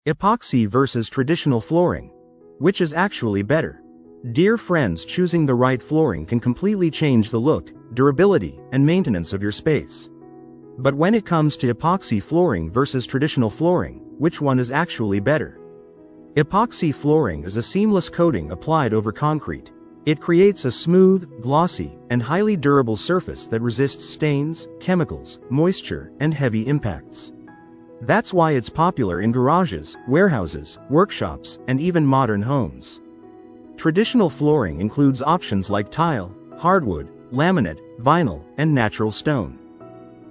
Epoxy versus traditional flooring. Which is actually better? Dear friends, choosing the right flooring can completely change the look, durability, and maintenance of your space. But when it comes to epoxy flooring versus traditional flooring, which one is actually better? Epoxy flooring is a seamless coating applied over concrete. It creates a smooth, glossy, and highly durable surface that resists stains, chemicals, moisture, and heavy impacts. That's why it's popular in garages, warehouses, workshops, and even modern homes. Traditional flooring includes options like tile, hardwood, laminate, vinyl, and natural stone.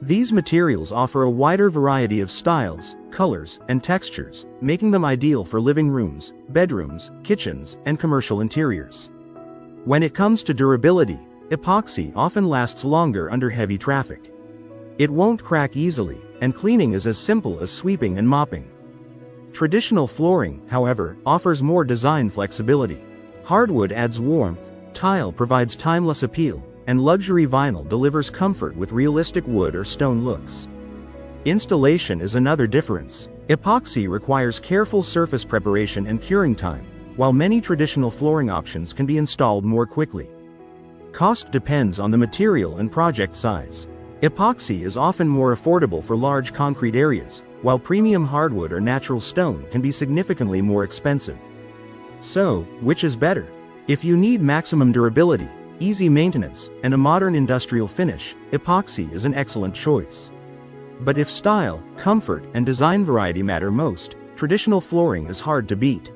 These materials offer a wider variety of styles, colors, and textures, making them ideal for living rooms, bedrooms, kitchens, and commercial interiors. When it comes to durability, epoxy often lasts longer under heavy traffic. It won't crack easily, and cleaning is as simple as sweeping and mopping. Traditional flooring, however, offers more design flexibility. Hardwood adds warmth, tile provides timeless appeal, and luxury vinyl delivers comfort with realistic wood or stone looks. Installation is another difference. Epoxy requires careful surface preparation and curing time, while many traditional flooring options can be installed more quickly. Cost depends on the material and project size. Epoxy is often more affordable for large concrete areas, while premium hardwood or natural stone can be significantly more expensive. So, which is better? If you need maximum durability, easy maintenance, and a modern industrial finish, epoxy is an excellent choice. But if style, comfort, and design variety matter most, traditional flooring is hard to beat.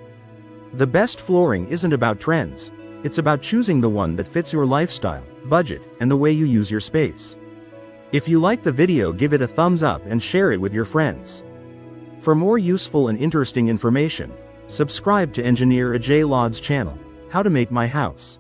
The best flooring isn't about trends, it's about choosing the one that fits your lifestyle, budget, and the way you use your space. If you like the video, give it a thumbs up and share it with your friends. For more useful and interesting information, subscribe to Engineer Ajay Lod's channel, How to Make My House.